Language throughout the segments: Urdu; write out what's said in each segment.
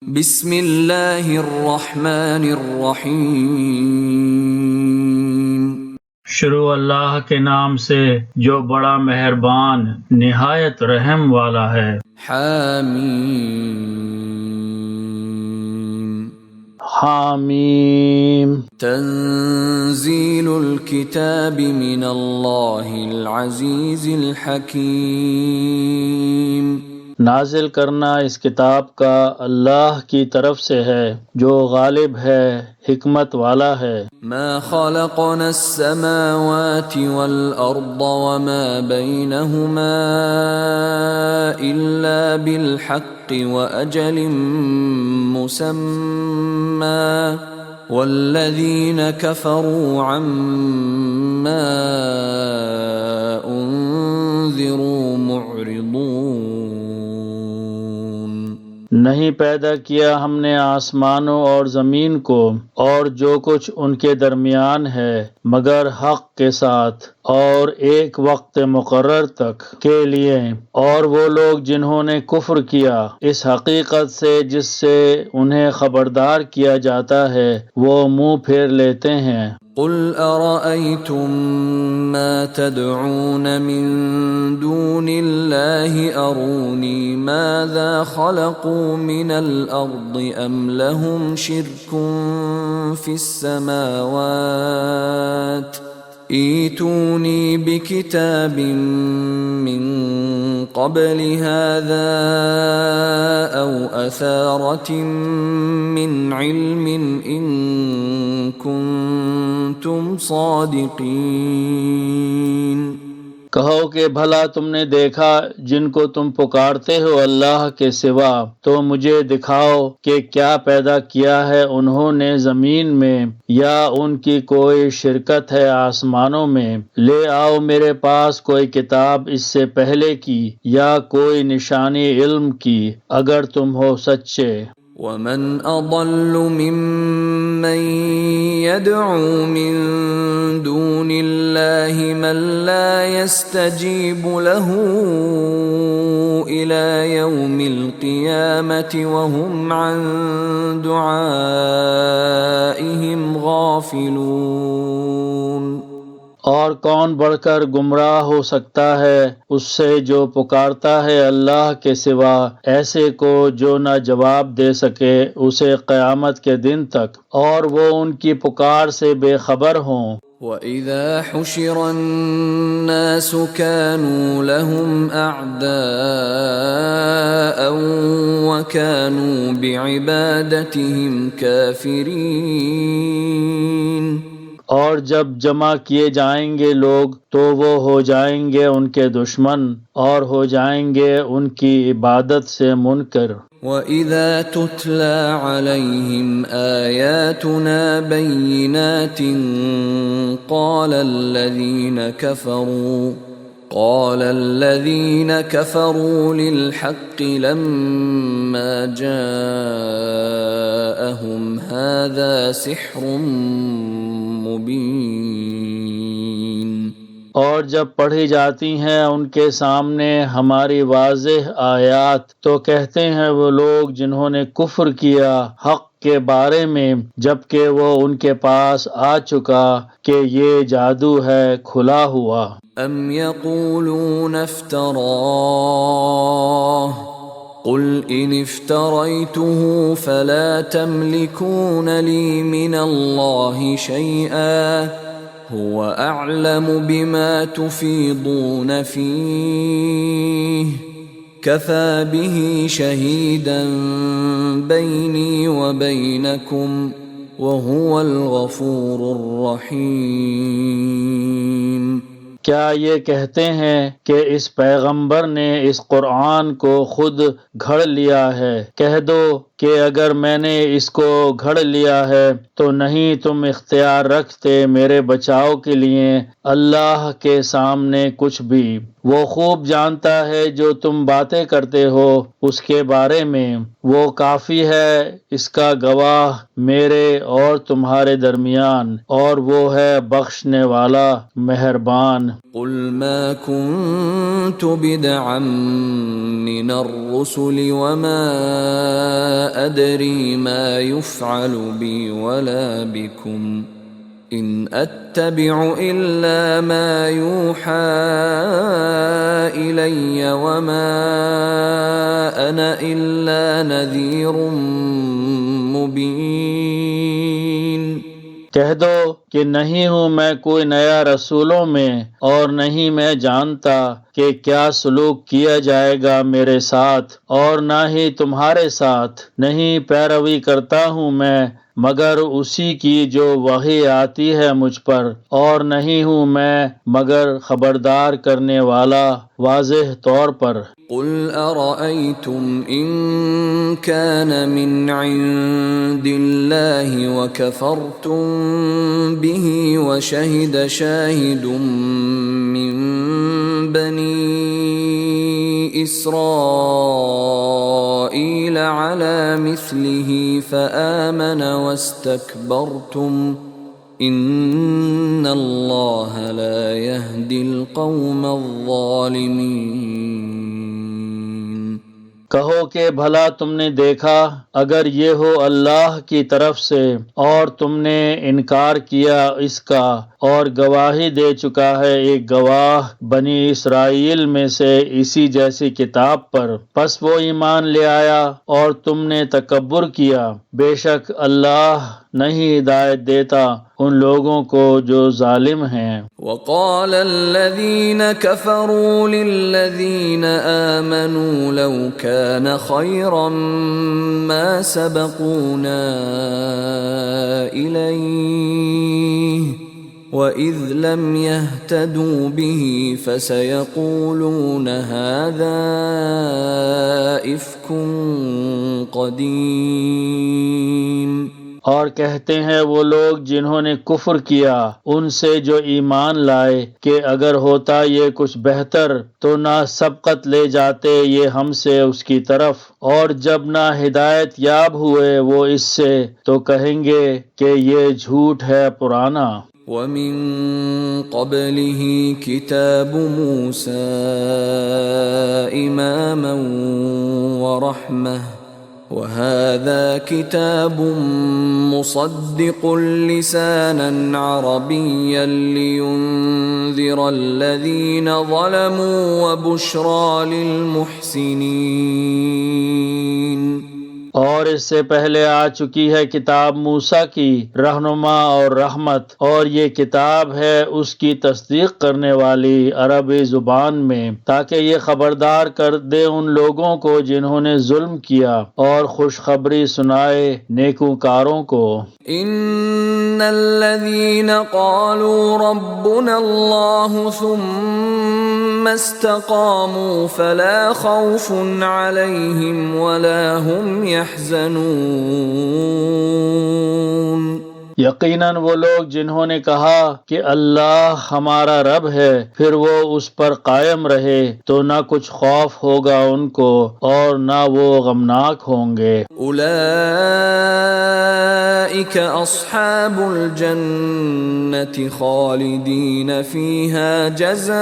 بسم اللہ الرحمن الرحیم۔ شروع اللہ کے نام سے جو بڑا مہربان نہایت رحم والا ہے۔ حامیم۔ حامیم۔ تنزیل الکتاب من اللہ العزیز الحکیم۔ نازل کرنا اس کتاب کا اللہ کی طرف سے ہے جو غالب ہے، حکمت والا ہے۔ ما خلقنا السماوات والأرض وما بينهما إلا بالحق وأجل مسمى والذين كفروا عما أنذروا معرضون۔ نہیں پیدا کیا ہم نے آسمانوں اور زمین کو اور جو کچھ ان کے درمیان ہے مگر حق کے ساتھ اور ایک وقت مقرر تک کے لیے، اور وہ لوگ جنہوں نے کفر کیا اس حقیقت سے جس سے انہیں خبردار کیا جاتا ہے وہ منہ پھیر لیتے ہیں۔ قل ارأيتم ما تدعون من دون الله اروني ماذا خلقوا من الارض ام لهم شرك في السماوات ایتونی بکتاب من قبل هذا او اثارة من علم ان کنتم صادقین۔ کہو کہ بھلا تم نے دیکھا جن کو تم پکارتے ہو اللہ کے سوا، تو مجھے دکھاؤ کہ کیا پیدا کیا ہے انہوں نے زمین میں، یا ان کی کوئی شرکت ہے آسمانوں میں۔ لے آؤ میرے پاس کوئی کتاب اس سے پہلے کی یا کوئی نشانی علم کی اگر تم ہو سچے۔ ومن اضل ممن يدعو من دون الله من لا يستجيب له الى يوم القيامة وهم عن دعائهم غافلون۔ اور کون بڑھ کر گمراہ ہو سکتا ہے اس سے جو پکارتا ہے اللہ کے سوا ایسے کو جو نہ جواب دے سکے اسے قیامت کے دن تک، اور وہ ان کی پکار سے بے خبر ہوں۔ وَإِذَا حُشِرَ النَّاسُ كَانُوا لَهُمْ أَعْدَاءً وَكَانُوا بِعِبَادَتِهِمْ كَافِرِينَ۔ اور جب جمع کیے جائیں گے لوگ تو وہ ہو جائیں گے ان کے دشمن اور ہو جائیں گے ان کی عبادت سے منکر۔ وَإِذَا تُتْلَى عَلَيْهِمْ آيَاتُنَا بَيِّنَاتٍ قَالَ الَّذِينَ كَفَرُوا لِلْحَقِّ لَمَّا جَاءَهُمْ هَذَا سِحْرٌ مبین۔ اور جب پڑھی جاتی ہیں ان کے سامنے ہماری واضح آیات تو کہتے ہیں وہ لوگ جنہوں نے کفر کیا حق کے بارے میں جبکہ وہ ان کے پاس آ چکا کہ یہ جادو ہے کھلا ہوا۔ ام یقولون افتراہ قل ان افتریته فلا تملكون لي من الله شيئا هو اعلم بما تفيضون فيه كفى به شهيدا بيني وبينكم وهو الغفور الرحيم۔ کیا یہ کہتے ہیں کہ اس پیغمبر نے اس قرآن کو خود گھڑ لیا ہے؟ کہہ دو کہ اگر میں نے اس کو گھڑ لیا ہے تو نہیں تم اختیار رکھتے میرے بچاؤ کے لیے اللہ کے سامنے کچھ بھی۔ وہ خوب جانتا ہے جو تم باتیں کرتے ہو اس کے بارے میں، وہ کافی ہے اس کا گواہ میرے اور تمہارے درمیان، اور وہ ہے بخشنے والا مہربان۔ قل ما كنت بدعا من الرسل وما أدري ما يفعل بي ولا بكم إن أتبع إلا ما يوحى إلي وما أنا إلا نذير مبين۔ کہہ دو کہ نہیں ہوں میں کوئی نیا رسولوں میں، اور نہیں میں جانتا کہ کیا سلوک کیا جائے گا میرے ساتھ اور نہ ہی تمہارے ساتھ، نہیں پیروی کرتا ہوں میں مگر اسی کی جو وحی آتی ہے مجھ پر، اور نہیں ہوں میں مگر خبردار کرنے والا واضح طور پر۔ قل أرأيتم إن كان من عند الله وكفرتم به وشهد شاهد من بني إسرائيل على مثله فآمن واستكبرتم إن الله لا يهدي القوم الظالمين۔ کہو کہ بھلا تم نے دیکھا اگر یہ ہو اللہ کی طرف سے اور تم نے انکار کیا اس کا، اور گواہی دے چکا ہے ایک گواہ بنی اسرائیل میں سے اسی جیسی کتاب پر، پس وہ ایمان لے آیا اور تم نے تکبر کیا، بے شک اللہ نہیں ہدایت دیتا ان لوگوں کو جو ظالم ہیں۔ وقال الذين كفروا للذين آمنوا لو كان خيرا ما سبقونا إليه وإذ لم يهتدوا به فسيقولون هذا إفك قديم۔ اور کہتے ہیں وہ لوگ جنہوں نے کفر کیا ان سے جو ایمان لائے کہ اگر ہوتا یہ کچھ بہتر تو نہ سبقت لے جاتے یہ ہم سے اس کی طرف، اور جب نہ ہدایت یاب ہوئے وہ اس سے تو کہیں گے کہ یہ جھوٹ ہے پرانا۔ وَمِن قَبْلِهِ كِتَابُ مُوسَىٰ إِمَامًا وَرَحْمَةً وَهَٰذَا كِتَابٌ مُصَدِّقٌ لِّسَانًا عَرَبِيًّا لِّيُنذِرَ الَّذِينَ ظَلَمُوا وَبُشْرَىٰ لِلْمُحْسِنِينَ۔ اور اس سے پہلے آ چکی ہے کتاب موسیٰ کی رہنما اور رحمت، اور یہ کتاب ہے اس کی تصدیق کرنے والی عربی زبان میں، تاکہ یہ خبردار کر دے ان لوگوں کو جنہوں نے ظلم کیا، اور خوشخبری سنائے نیکوکاروں کو۔ ان الذين قالوا ربنا الله ثم استقاموا فلا خوف عليهم ولا هم يحزنون۔ یقیناً وہ لوگ جنہوں نے کہا کہ اللہ ہمارا رب ہے پھر وہ اس پر قائم رہے تو نہ کچھ خوف ہوگا ان کو اور نہ وہ غمناک ہوں گے۔ اولئک اصحاب الجنة خالدین فیہا جزاء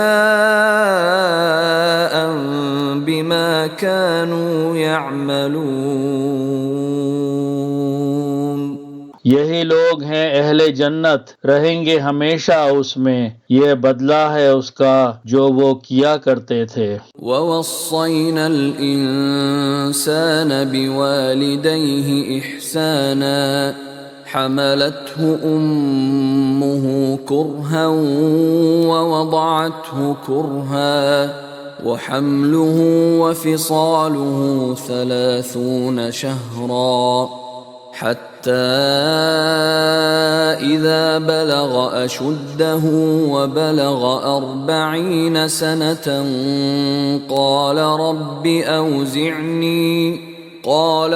بما كانوا يعملون۔ یہی لوگ ہیں اہل جنت، رہیں گے ہمیشہ اس میں، یہ بدلہ ہے اس کا جو وہ کیا کرتے تھے۔ وَوَصَّيْنَا الْإِنسَانَ بِوَالِدَيْهِ إِحْسَانًا حَمَلَتْهُ أُمُّهُ كُرْهًا وَوَضَعَتْهُ كُرْهًا وَحَمْلُهُ وَفِصَالُهُ 30 شهرا حتى إذا بلغ أشده وبلغ 40 سنة قال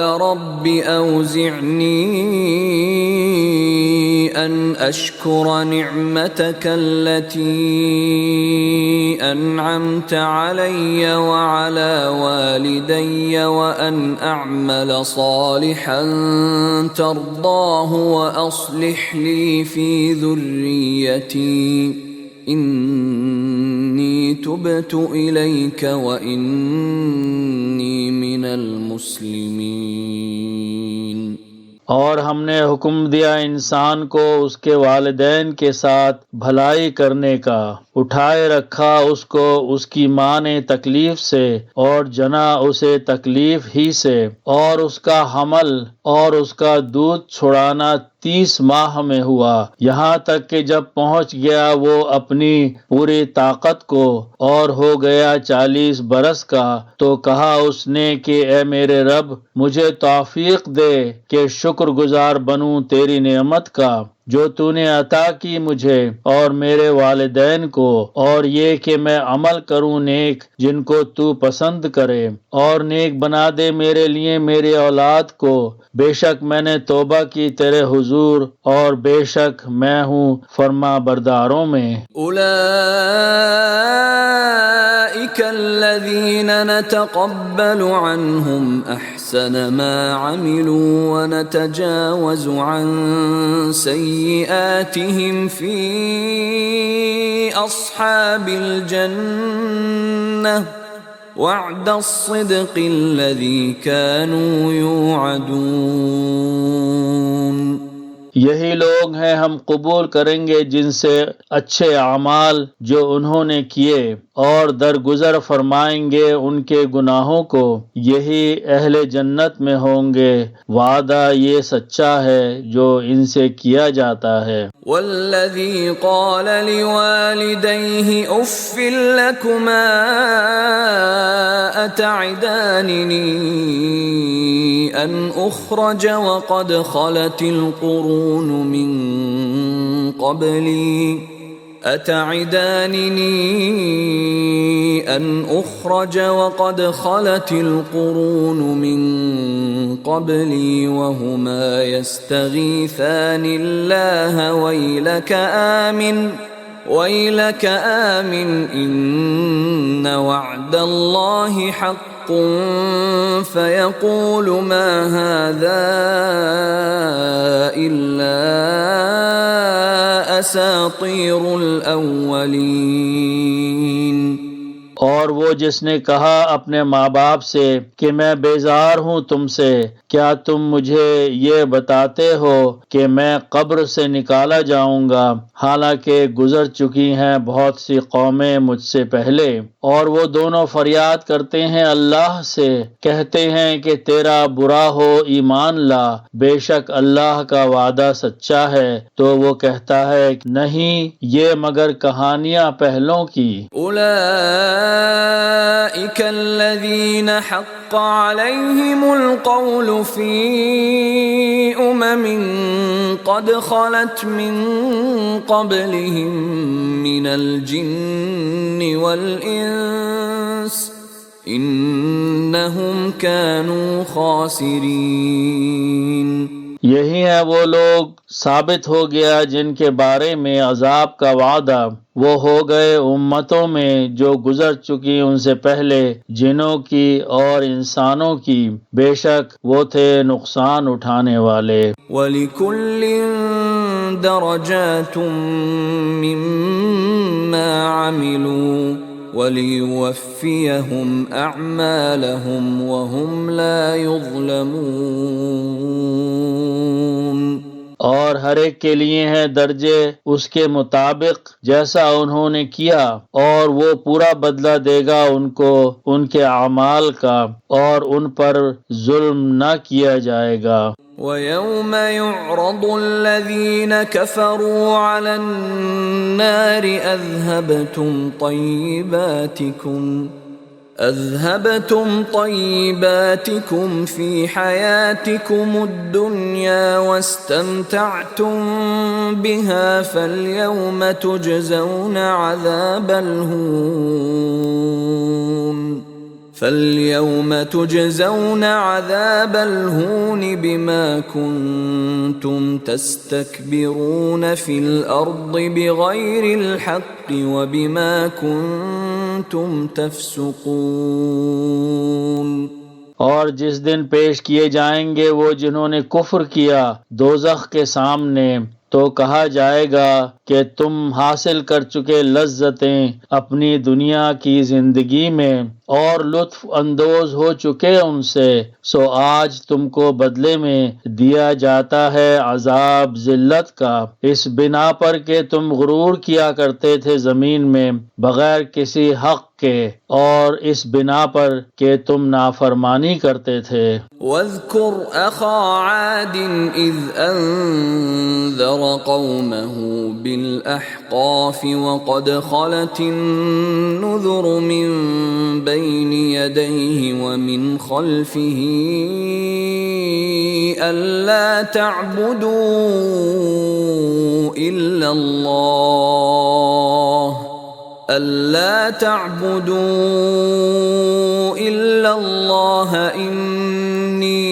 رب أوزعني أن أشكر نعمتك التي أنعمت علي وعلى والدي وأن أعمل صالحا ترضاه وأصلح لي في ذريتي إني تبت إليك وإني من المسلمين۔ اور ہم نے حکم دیا انسان کو اس کے والدین کے ساتھ بھلائی کرنے کا، اٹھائے رکھا اس کو اس کی ماں نے تکلیف سے اور جنا اسے تکلیف ہی سے، اور اس کا حمل اور اس کا دودھ چھڑانا 30 ماہ میں ہوا، یہاں تک کہ جب پہنچ گیا وہ اپنی پوری طاقت کو اور ہو گیا 40 برس کا، تو کہا اس نے کہ اے میرے رب مجھے توفیق دے کہ شکر گزار بنوں تیری نعمت کا جو تو نے عطا کی مجھے اور میرے والدین کو، اور یہ کہ میں عمل کروں نیک جن کو تو پسند کرے، اور نیک بنا دے میرے لیے میری اولاد کو، بے شک میں نے توبہ کی تیرے حضور اور بے شک میں ہوں فرما برداروں میں۔ أولئك الذين نتقبل عنهم أحسن ما عملوا ونتجاوز عن سيئاتهم في أصحاب الجنة وعد الصدق الذي كانوا يوعدون۔ یہی لوگ ہیں ہم قبول کریں گے جن سے اچھے اعمال جو انہوں نے کیے، اور درگزر فرمائیں گے ان کے گناہوں کو، یہی اہل جنت میں ہوں گے، وعدہ یہ سچا ہے جو ان سے کیا جاتا ہے۔ والذی قال لوالدیہ اف لکما اتعداننی ان اخرج وقد خلت القرون من قبلی أتعدانني أن أخرج وقد خلت القرون من قبلي وهما يستغيثان الله ويلك آمن إن وعد الله حق فيقول ما هذا إلا أساطير الأولين۔ اور وہ جس نے کہا اپنے ماں باپ سے کہ میں بیزار ہوں تم سے، کیا تم مجھے یہ بتاتے ہو کہ میں قبر سے نکالا جاؤں گا، حالانکہ گزر چکی ہیں بہت سی قومیں مجھ سے پہلے۔ اور وہ دونوں فریاد کرتے ہیں اللہ سے، کہتے ہیں کہ تیرا برا ہو ایمان لا، بے شک اللہ کا وعدہ سچا ہے، تو وہ کہتا ہے نہیں یہ مگر کہانیاں پہلوں کی۔ أولئك الذين حق عليهم القول في قد خلت من قبلهم من الجن والإنس إنهم كانوا خاسرين۔ یہی ہے وہ لوگ ثابت ہو گیا جن کے بارے میں عذاب کا وعدہ، وہ ہو گئے امتوں میں جو گزر چکی ان سے پہلے، جنوں کی اور انسانوں کی، بے شک وہ تھے نقصان اٹھانے والے۔ وَلِكُلٍّ دَرَجَاتٌ مِّمَّا عَمِلُوا وَلِيُوَفِّيَهُمْ أَعْمَالَهُمْ وَهُمْ لَا يُظْلَمُونَ۔ اور ہر ایک کے لیے ہیں درجے اس کے مطابق جیسا انہوں نے کیا، اور وہ پورا بدلہ دے گا ان کو ان کے اعمال کا، اور ان پر ظلم نہ کیا جائے گا۔ وَيَوْمَ يُعْرَضُ الَّذِينَ كَفَرُوا عَلَى النَّارِ أَذْهَبْتُمْ طَيِّبَاتِكُمْ فِي حَيَاتِكُمُ الدُّنْيَا وَاسْتَمْتَعْتُمْ بِهَا فَالْيَوْمَ تُجْزَوْنَ عَذَابَ الْهُونِ فَالْيَوْمَ تُجْزَوْنَ عَذَابَ الْهُونِ بِمَا كُنْتُمْ تَسْتَكْبِرُونَ فِي الْأَرْضِ بِغَيْرِ الْحَقِّ وَبِمَا كُنْتُمْ تَفْسُقُونَ۔ اور جس دن پیش کیے جائیں گے وہ جنہوں نے کفر کیا دوزخ کے سامنے، تو کہا جائے گا کہ تم حاصل کر چکے لذتیں اپنی دنیا کی زندگی میں اور لطف اندوز ہو چکے ان سے، سو آج تم کو بدلے میں دیا جاتا ہے عذاب ذلت کا، اس بنا پر کہ تم غرور کیا کرتے تھے زمین میں بغیر کسی حق کے، اور اس بنا پر کہ تم نافرمانی کرتے تھے۔ وَاذْكُرْ أَخَا عَادٍ إِذْ أَنذَرَ قَوْمَهُ بِالْأَحْقَافِ وَقَدْ خَلَتِ النُّذُرُ مِنْ بَيْنِ يَدَيْهِ وَمِنْ خَلْفِهِ أَلَّا تَعْبُدُوا إِلَّا اللَّهَ إِنِّي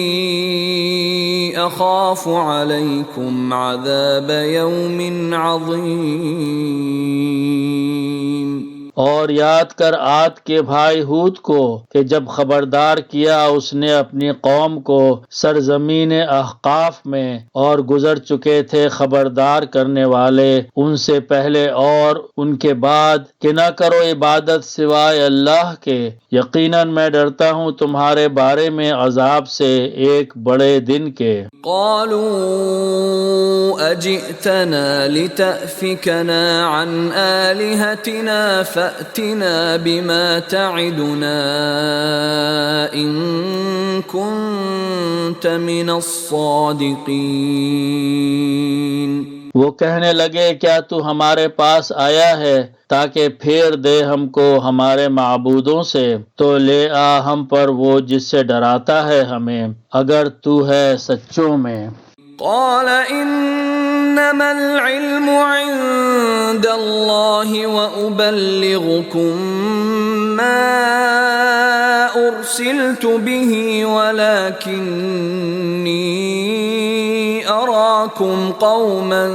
أَخَافُ عَلَيْكُمْ عَذَابَ يَوْمٍ عَظِيمٍ۔ اور یاد کر عاد کے بھائی ہود کو کہ جب خبردار کیا اس نے اپنی قوم کو سرزمین احقاف میں، اور گزر چکے تھے خبردار کرنے والے ان سے پہلے اور ان کے بعد کہ نہ کرو عبادت سوائے اللہ کے، یقیناً میں ڈرتا ہوں تمہارے بارے میں عذاب سے ایک بڑے دن کے۔ قالوا أجئتنا لتأفكنا عن آلهتنا فأتنا بما تعدنا إن كنت من الصادقين۔ وہ کہنے لگے کیا تو ہمارے پاس آیا ہے تاکہ پھیر دے ہم کو ہمارے معبودوں سے، تو لے آ ہم پر وہ جس سے ڈراتا ہے ہمیں، اگر تو ہے سچوں میں۔ قال انما العلم عند الله وأبلغكم ما أرسلت به ولكني أراكم قوما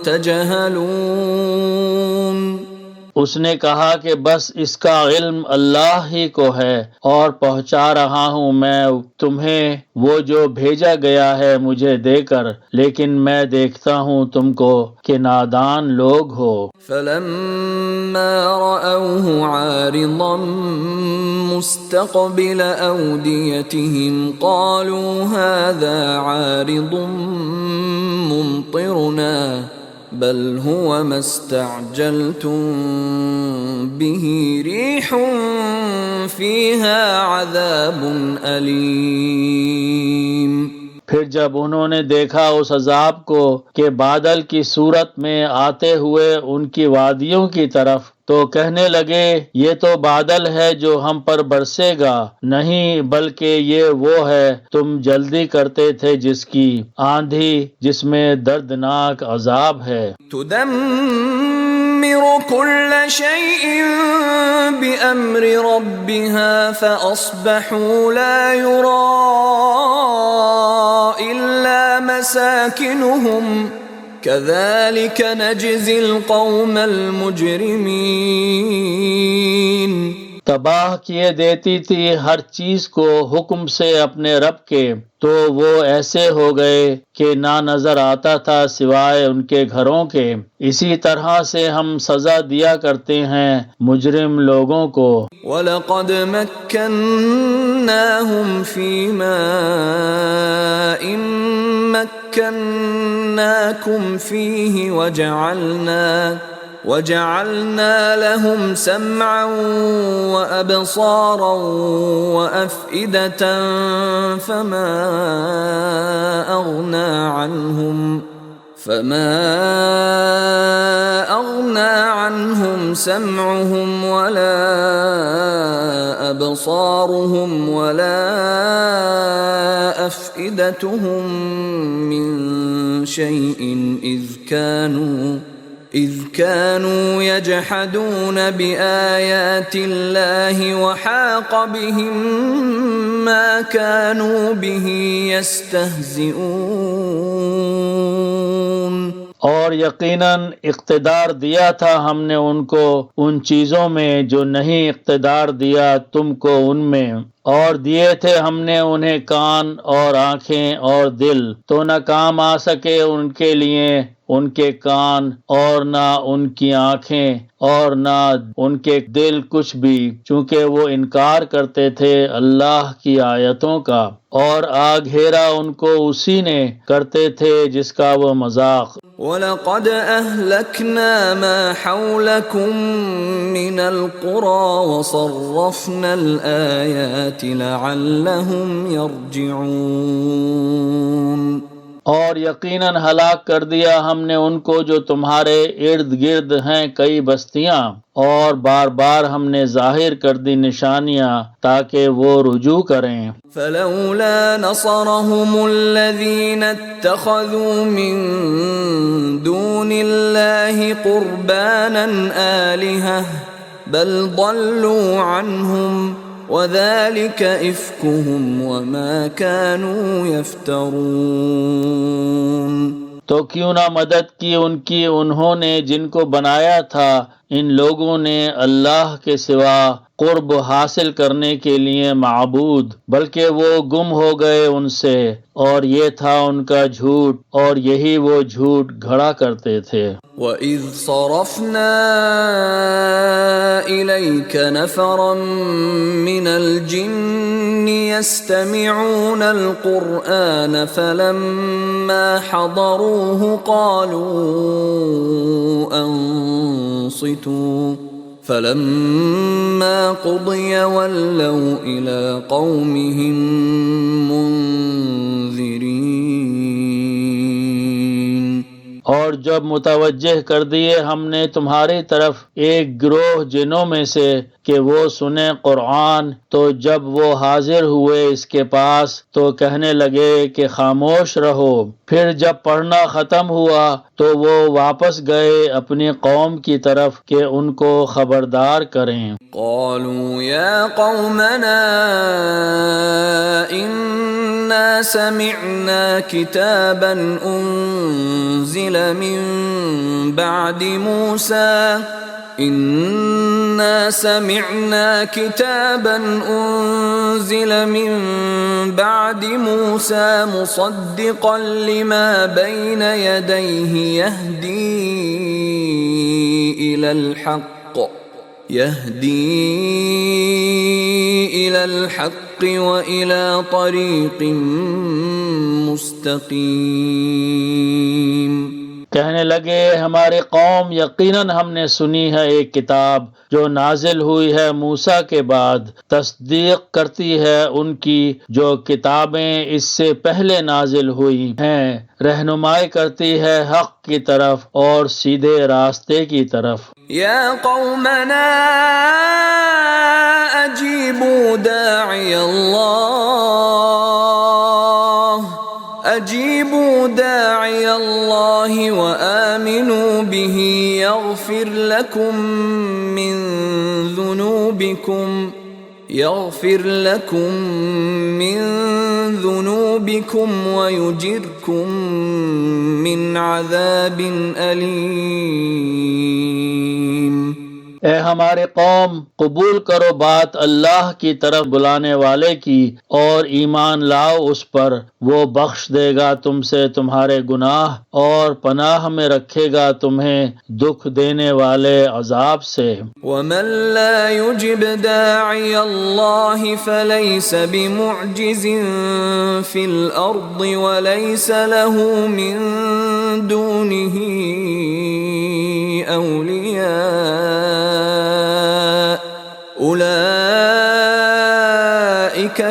تجهلون۔ اس نے کہا کہ بس اس کا علم اللہ ہی کو ہے، اور پہنچا رہا ہوں میں تمہیں وہ جو بھیجا گیا ہے مجھے دے کر، لیکن میں دیکھتا ہوں تم کو کہ نادان لوگ ہو۔ فلما رأوه عارضا مستقبل أوديتهم قالوا هذا عارض ممطرنا بل هو ما استعجلتم به ريح فيها عذاب أليم۔ پھر جب انہوں نے دیکھا اس عذاب کو کہ بادل کی صورت میں آتے ہوئے ان کی وادیوں کی طرف، تو کہنے لگے یہ تو بادل ہے جو ہم پر برسے گا، نہیں بلکہ یہ وہ ہے تم جلدی کرتے تھے جس کی آندھی جس میں دردناک عذاب ہے۔ تدمر كل شيء بأمر ربها فأصبحوا لا يرى إلا مساكنهم كذلك نجزي القوم المجرمين۔ تباہ کیے دیتی تھی ہر چیز کو حکم سے اپنے رب کے، تو وہ ایسے ہو گئے کہ نہ نظر آتا تھا سوائے ان کے گھروں کے، اسی طرح سے ہم سزا دیا کرتے ہیں مجرم لوگوں کو۔ وَلَقَدْ مَكَّنَّاهُمْ فِي مَاءٍ مَكَّنَّاكُمْ فِيهِ وَجَعَلْنَا لَهُمْ سَمْعًا وَأَبْصَارًا وَأَفْئِدَةً فَمَا أَغْنَى عَنْهُمْ سَمْعُهُمْ وَلَا أَبْصَارُهُمْ وَلَا أَفْئِدَتُهُمْ مِنْ شَيْءٍ إذ كانوا يجحدون بآيات الله وحاق بهم ما كانوا به يستهزئون۔ اور یقیناً اقتدار دیا تھا ہم نے ان کو ان چیزوں میں جو نہیں اقتدار دیا تم کو ان میں، اور دیے تھے ہم نے انہیں کان اور آنکھیں اور دل، تو نہ کام آ سکے ان کے لیے ان کے کان اور نہ ان کی آنکھیں اور نہ ان کے دل کچھ بھی، چونکہ وہ انکار کرتے تھے اللہ کی آیتوں کا، اور آ گھیرا ان کو اسی نے کرتے تھے جس کا وہ مذاق۔ وَلَقَدْ أَهْلَكْنَا مَا حَوْلَكُمْ مِنَ الْقُرَى وَصَرَّفْنَا الْآيَاتِ لَعَلَّهُمْ يَرْجِعُونَ۔ اور یقیناً ہلاک کر دیا ہم نے ان کو جو تمہارے ارد گرد ہیں کئی بستیاں، اور بار بار ہم نے ظاہر کر دی نشانیاں تاکہ وہ رجوع کریں۔ فلولا نصرهم الذين اتخذوا من دون الله قربانا آلهة بل ضلوا عنهم وذلك إفكهم وما كانوا يفترون۔ تو کیوں نہ مدد کی ان کی انہوں نے جن کو بنایا تھا ان لوگوں نے اللہ کے سوا قرب حاصل کرنے کے لیے معبود، بلکہ وہ گم ہو گئے ان سے، اور یہ تھا ان کا جھوٹ، اور یہی وہ جھوٹ گھڑا کرتے تھے۔ وَإِذْ صَرَفْنَا إِلَيْكَ نَفَرًا مِّنَ الْجِنِّ يَسْتَمِعُونَ الْقُرْآنَ فَلَمَّا حَضَرُوهُ قَالُوا أَنصِتُوا فَلَمَّا قُضِيَ وَلَّوْا إِلَىٰ قَوْمِهِم مُّنذِرِينَ۔ اور جب متوجہ کر دیے ہم نے تمہاری طرف ایک گروہ جنوں میں سے کہ وہ سنیں قرآن، تو جب وہ حاضر ہوئے اس کے پاس تو کہنے لگے کہ خاموش رہو، پھر جب پڑھنا ختم ہوا تو وہ واپس گئے اپنی قوم کی طرف کہ ان کو خبردار کریں۔ قالوا يا قومنا إنا سمعنا كتابا أنزل من بعد موسى إنا سمعنا كتابا أنزل من بعد موسى مصدقا لما بين يديه يهدي إلى الحق وإلى طريق مستقيم۔ کہنے لگے ہماری قوم یقیناً ہم نے سنی ہے ایک کتاب جو نازل ہوئی ہے موسیٰ کے بعد، تصدیق کرتی ہے ان کی جو کتابیں اس سے پہلے نازل ہوئی ہیں، رہنمائی کرتی ہے حق کی طرف اور سیدھے راستے کی طرف۔ یا قومنا اجیبوا داعی اللہ وآمنوا به يغفر لكم من ذنوبكم ويجركم من عذاب أليم۔ اے ہمارے قوم، قبول کرو بات اللہ کی طرف بلانے والے کی اور ایمان لاؤ اس پر، وہ بخش دے گا تم سے تمہارے گناہ اور پناہ میں رکھے گا تمہیں دکھ دینے والے عذاب سے۔ وَمَن لَّا يُجِبْ دَاعِيَ اللَّهِ فَلَيْسَ بِمُعْجِزٍ فِي الْأَرْضِ وَلَيْسَ لَهُ مِن دُونِهِ أَوْلِيَاءُ أُولَئِكَ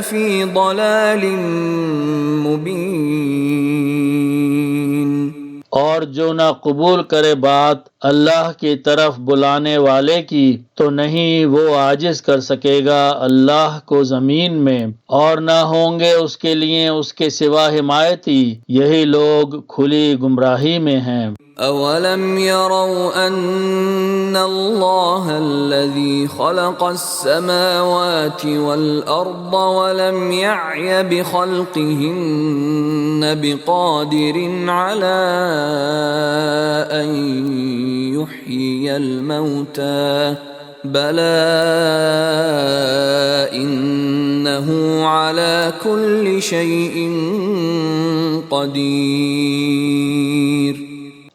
فِي ضَلَالٍ مُبِينٍ۔ اور جو نہ قبول کرے بات اللہ کی طرف بلانے والے کی تو نہیں وہ عاجز کر سکے گا اللہ کو زمین میں، اور نہ ہوں گے اس کے لیے اس کے سوا حمایتی، یہی لوگ کھلی گمراہی میں ہیں۔ أَوَلَمْ يَرَوْا أَنَّ اللَّهَ الَّذِي خَلَقَ السَّمَاوَاتِ وَالْأَرْضَ وَلَمْ يَعْيَ بِخَلْقِهِنَّ بِقَادِرٍ عَلَىٰ أَن يُحْيِيَ الْمَوْتَىٰ بَلَىٰ إِنَّهُ عَلَىٰ كُلِّ شَيْءٍ قَدِيرٌ۔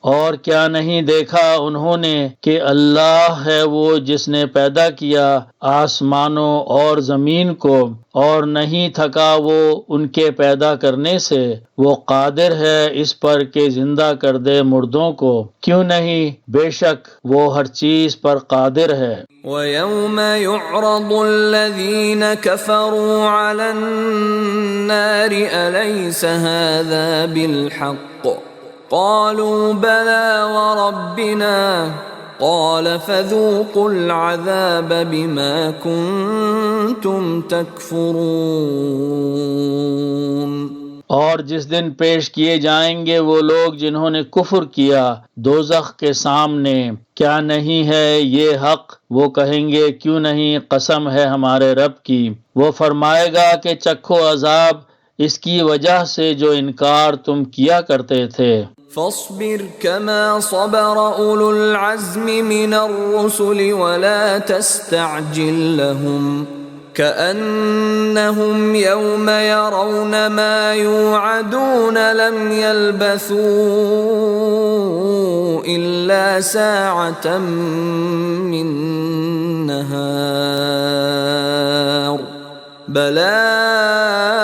اور کیا نہیں دیکھا انہوں نے کہ اللہ ہے وہ جس نے پیدا کیا آسمانوں اور زمین کو، اور نہیں تھکا وہ ان کے پیدا کرنے سے، وہ قادر ہے اس پر کہ زندہ کر دے مردوں کو، کیوں نہیں، بے شک وہ ہر چیز پر قادر ہے۔ وَيَوْمَ يُعْرَضُ الَّذِينَ كَفَرُوا عَلَى النَّارِ أَلَيْسَ هَذَا بِالْحَقِّ قالوا بلى وربنا قال فذوقوا العذاب بما كنتم تكفرون۔ اور جس دن پیش کیے جائیں گے وہ لوگ جنہوں نے کفر کیا دوزخ کے سامنے، کیا نہیں ہے یہ حق؟ وہ کہیں گے کیوں نہیں، قسم ہے ہمارے رب کی۔ وہ فرمائے گا کہ چکھو عذاب اس کی وجہ سے جو انکار تم کیا کرتے تھے۔ فاصبر كما صبر أولو العزم من الرسل ولا تستعجل لهم كأنهم يوم يرون ما يوعدون لم يلبثوا إلا ساعة من نهار بلاغ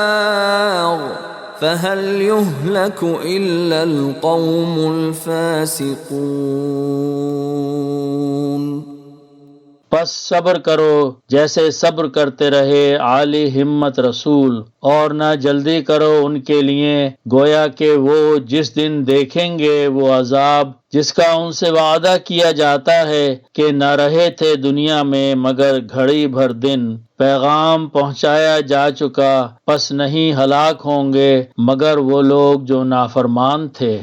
فَهَلْ يُهْلَكُ إِلَّا الْقَوْمُ الْفَاسِقُونَ۔ پس صبر کرو جیسے صبر کرتے رہے عالی ہمت رسول، اور نہ جلدی کرو ان کے لیے، گویا کہ وہ جس دن دیکھیں گے وہ عذاب جس کا ان سے وعدہ کیا جاتا ہے کہ نہ رہے تھے دنیا میں مگر گھڑی بھر دن، پیغام پہنچایا جا چکا، پس نہیں ہلاک ہوں گے مگر وہ لوگ جو نافرمان تھے۔